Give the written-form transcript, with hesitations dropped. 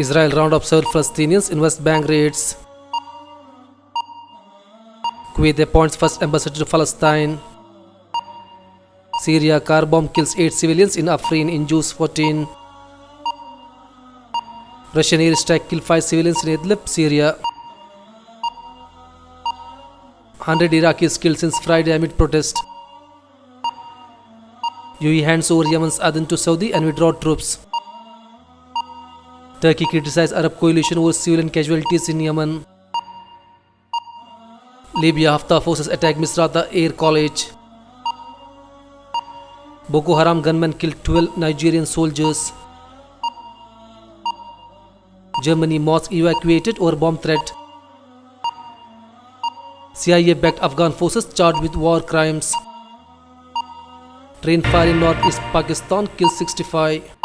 Israel round up several Palestinians in West Bank raids. Kuwait appoints first ambassador to Palestine. Syria car bomb kills 8 civilians in Afrin in June 14. Russian airstrike killed 5 civilians in Idlib, Syria. 100 Iraqis killed since Friday amid protest. UAE hands over Yemen's Aden to Saudi and withdraw troops. Turkey criticized Arab coalition over civilian casualties in Yemen. Libya Haftar forces attack Misrata Air College. Boko Haram gunmen killed 12 Nigerian soldiers. Germany mosque evacuated over bomb threat. CIA-backed Afghan forces charged with war crimes. Train fire in northeast Pakistan kills 65.